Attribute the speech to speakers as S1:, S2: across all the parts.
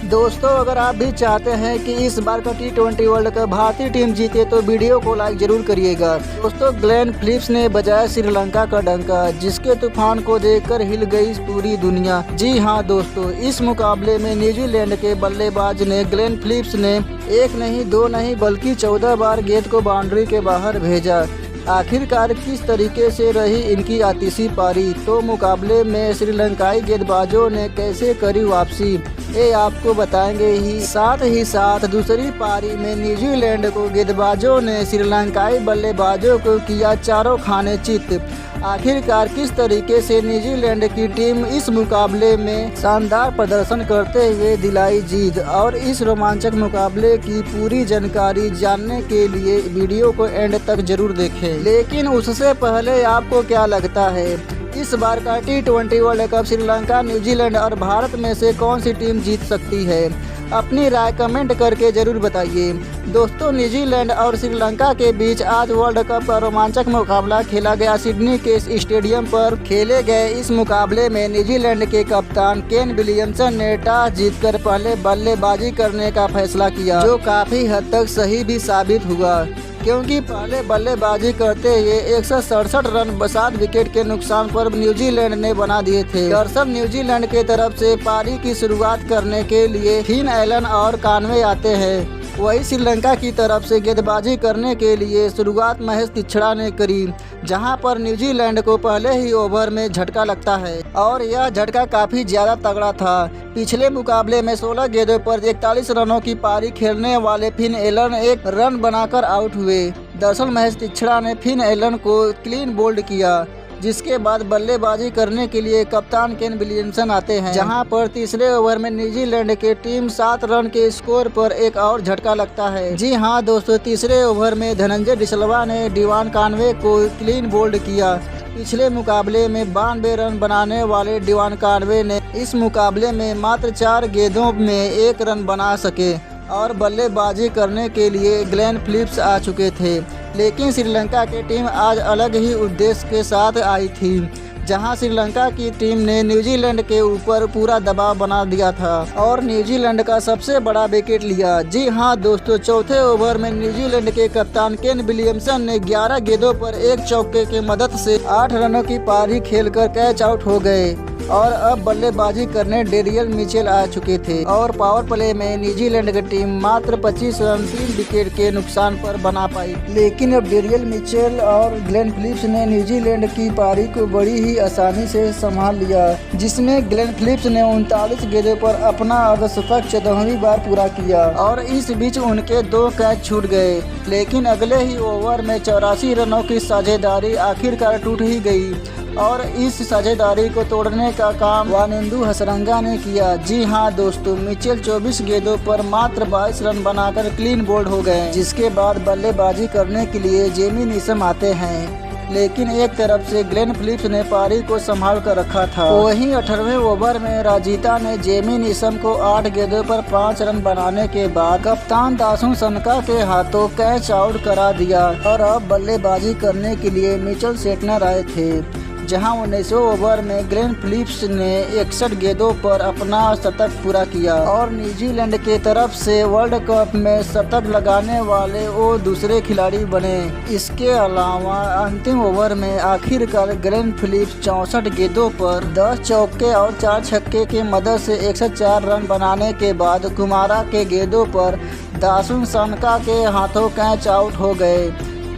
S1: दोस्तों, अगर आप भी चाहते हैं कि इस बार का T20 वर्ल्ड कप भारतीय टीम जीते तो वीडियो को लाइक जरूर करिएगा। दोस्तों, ग्लेन फिलिप्स ने बजाया श्रीलंका का डंका, जिसके तूफान को देखकर हिल गई पूरी दुनिया। जी हां दोस्तों, इस मुकाबले में न्यूजीलैंड के बल्लेबाज ने ग्लेन फिलिप्स ने एक नहीं दो नहीं बल्कि 14 बार गेंद को बाउंड्री के बाहर भेजा। आखिरकार किस तरीके से रही इनकी आतिशी पारी, तो मुकाबले में श्रीलंकाई गेंदबाजों ने कैसे करी वापसी, ये आपको बताएंगे ही साथ दूसरी पारी में न्यूजीलैंड को गेंदबाजों ने श्रीलंकाई बल्लेबाजों को किया चारों खाने चित। आखिरकार किस तरीके से न्यूजीलैंड की टीम इस मुकाबले में शानदार प्रदर्शन करते हुए दिलाई जीत, और इस रोमांचक मुकाबले की पूरी जानकारी जानने के लिए वीडियो को एंड तक जरूर देखें। लेकिन उससे पहले आपको क्या लगता है, इस बार का T20 world cup Sri Lanka, New Zealand और भारत में से कौन सी टीम जीत सकती है? अपनी राय कमेंट करके जरूर बताइए। दोस्तों, न्यूजीलैंड और श्रीलंका के बीच आज वर्ल्ड कप का रोमांचक मुकाबला खेला गया। सिडनी के स्टेडियम पर खेले गए इस मुकाबले में न्यूजीलैंड के कप्तान केन विलियमसन ने टॉस जीतकर पहले बल्लेबाजी करने का फैसला किया, जो काफी हद तक सही भी साबित हुआ, क्योंकि पहले बल्लेबाजी करते हुए 167 रन 7 विकेट के नुकसान पर न्यूजीलैंड ने बना दिए थे। दरअसल न्यूजीलैंड के तरफ से पारी की शुरुआत करने के लिए फिन एलन और कानवे आते हैं। वही श्रीलंका की तरफ से गेंदबाजी करने के लिए शुरुआत महेश तीक्षणा ने करी, जहां पर न्यूजीलैंड को पहले ही ओवर में झटका लगता है, और यह झटका काफ़ी ज़्यादा तगड़ा था। पिछले मुकाबले में 16 गेंदों पर 41 रनों की पारी खेलने वाले फिन एलन एक रन बनाकर आउट हुए। दरअसल महेश तीक्षणा ने फिन एलन को क्लीन बोल्ड किया, जिसके बाद बल्लेबाजी करने के लिए कप्तान केन विलियमसन आते हैं, जहां पर तीसरे ओवर में न्यूजीलैंड के टीम 7 रन के स्कोर पर एक और झटका लगता है। जी हां दोस्तों, तीसरे ओवर में धनंजय डिसल्वा ने डिवान कानवे को क्लीन बोल्ड किया। पिछले मुकाबले में 92 रन बनाने वाले डिवान कानवे ने इस मुकाबले में मात्र 4 गेंदों में 1 रन बना सके, और बल्लेबाजी करने के लिए ग्लेन फिलिप्स आ चुके थे। लेकिन श्रीलंका की टीम आज अलग ही उद्देश्य के साथ आई थी, जहां श्रीलंका की टीम ने न्यूजीलैंड के ऊपर पूरा दबाव बना दिया था और न्यूजीलैंड का सबसे बड़ा विकेट लिया। जी हां दोस्तों, चौथे ओवर में न्यूजीलैंड के कप्तान केन विलियमसन ने 11 गेंदों पर एक चौके की मदद से 8 रनों की पारी खेलकर कैच आउट हो गए, और अब बल्लेबाजी करने डेरियल मिचेल आ चुके थे, और पावर प्ले में न्यूजीलैंड की टीम मात्र 25 रन 3 विकेट के नुकसान पर बना पाई। लेकिन अब डेरियल मिचेल और ग्लेन फिलिप्स ने न्यूजीलैंड की पारी को बड़ी ही आसानी से संभाल लिया, जिसमें ग्लेन फिलिप्स ने 39 गेंदों पर अपना अर्धशतक 14वीं बार पूरा किया, और इस बीच उनके 2 कैच छूट गए। लेकिन अगले ही ओवर में 84 रनों की साझेदारी आखिरकार टूट ही गई, और इस साझेदारी को तोड़ने का काम वानिंदु हसरंगा ने किया। जी हां दोस्तों, मिचेल 24 गेंदों पर मात्र 22 रन बनाकर क्लीन बोल्ड हो गए, जिसके बाद बल्लेबाजी करने के लिए जेमी नीशम आते हैं। लेकिन एक तरफ से ग्लेन फिलिप्स ने पारी को संभाल कर रखा था, वहीं 18वें ओवर में राजीता ने जेमी नीशम को 8 गेंदों पर 5 रन बनाने के बाद कप्तान दासू सनका के हाथों कैच आउट करा दिया, और अब बल्लेबाजी करने के लिए मिचेल सेटनर आए थे, जहां 19वें ओवर में ग्लेन फिलिप्स ने 61 गेंदों पर अपना शतक पूरा किया, और न्यूजीलैंड के तरफ से वर्ल्ड कप में शतक लगाने वाले वो दूसरे खिलाड़ी बने। इसके अलावा अंतिम ओवर में आखिरकार ग्लेन फिलिप्स 64 गेंदों पर 10 चौके और 4 छक्के की मदद से 104 रन बनाने के बाद कुमारा के गेंदों पर दासुन सनका के हाथों कैच आउट हो गए,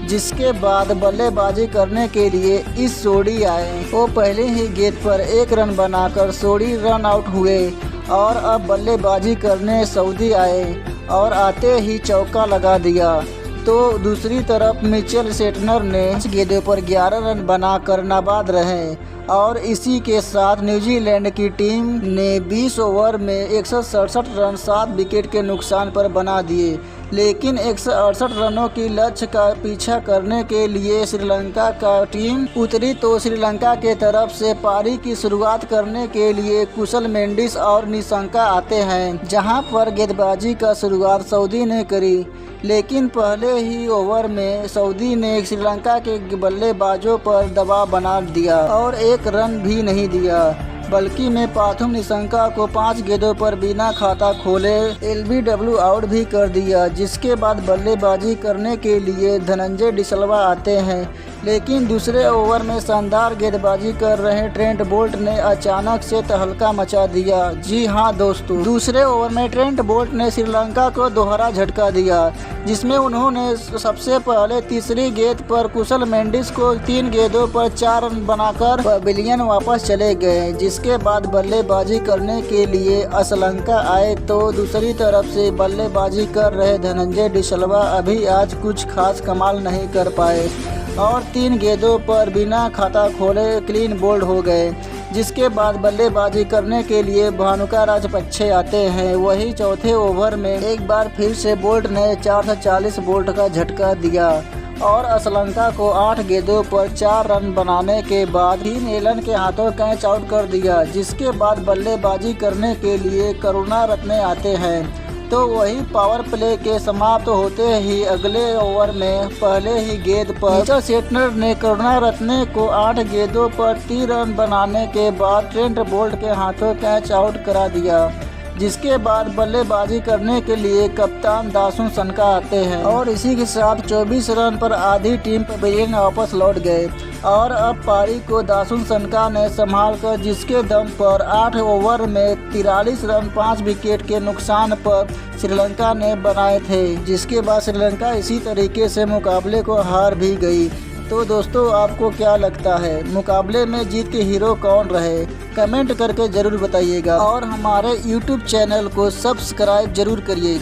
S1: जिसके बाद बल्लेबाजी करने के लिए इस सोडी आए। वो पहले ही गेंद पर 1 रन बनाकर सोडी रन आउट हुए, और अब बल्लेबाजी करने सऊदी आए और आते ही चौका लगा दिया। तो दूसरी तरफ मिचेल सेटनर ने गेंदों पर 11 रन बनाकर नाबाद रहे, और इसी के साथ न्यूजीलैंड की टीम ने 20 ओवर में 167 रन 7 विकेट के नुकसान पर बना दिए। लेकिन 168 रनों की लक्ष्य का पीछा करने के लिए श्रीलंका का टीम उतरी, तो श्रीलंका के तरफ से पारी की शुरुआत करने के लिए कुशल मेंडिस और निशंका आते हैं, जहां पर गेंदबाजी का शुरुआत सऊदी ने करी। लेकिन पहले ही ओवर में सऊदी ने श्रीलंका के बल्लेबाजों पर दबाव बना दिया और 1 रन भी नहीं दिया। बल्कि में पाथुम निशंका को 5 गेंदों पर बिना खाता खोले एलबीडब्ल्यू आउट भी कर दिया, जिसके बाद बल्लेबाजी करने के लिए धनंजय डिसल्वा आते हैं। लेकिन दूसरे ओवर में शानदार गेंदबाजी कर रहे ट्रेंट बोल्ट ने अचानक से तहलका मचा दिया। जी हां दोस्तों, दूसरे ओवर में ट्रेंट बोल्ट ने श्रीलंका को दोहरा झटका दिया, जिसमें उन्होंने सबसे पहले तीसरी गेंद पर कुशल मेंडिस को 3 गेंदों पर 4 रन बनाकर पवेलियन वापस चले गए। जिसके बाद बल्लेबाजी करने के लिए श्रीलंका आए तो दूसरी तरफ से बल्लेबाजी कर रहे धनंजय डिसल्वा अभी आज कुछ खास कमाल नहीं कर पाए और 3 गेंदों पर बिना खाता खोले क्लीन बोल्ड हो गए। जिसके बाद बल्लेबाजी करने के लिए भानुका राजपक्षे आते हैं। वही चौथे ओवर में एक बार फिर से बोल्ट ने 440 बोल्ट का झटका दिया और श्रीलंका को 8 गेंदों पर 4 रन बनाने के बाद टीम एलन के हाथों कैच आउट कर दिया। जिसके बाद बल्लेबाजी करने के लिए करुणारत्ने आते हैं। तो वही पावर प्ले के समाप्त होते ही अगले ओवर में पहले ही गेंद पर रिचर्ड शेटनर ने करुणारत्ने को 8 गेंदों पर 3 रन बनाने के बाद ट्रेंट बोल्ट के हाथों कैच आउट करा दिया। जिसके बाद बल्लेबाजी करने के लिए कप्तान दासुन सनका आते हैं और इसी के साथ 24 रन पर आधी टीम पवेलियन वापस लौट गए और अब पारी को दासुन सनका ने संभाल कर जिसके दम पर 8 ओवर में 43 रन 5 विकेट के नुकसान पर श्रीलंका ने बनाए थे। जिसके बाद श्रीलंका इसी तरीके से मुकाबले को हार भी गई। तो दोस्तों, आपको क्या लगता है मुकाबले में जीत के हीरो कौन रहे? कमेंट करके ज़रूर बताइएगा और हमारे YouTube चैनल को सब्सक्राइब जरूर करिएगा।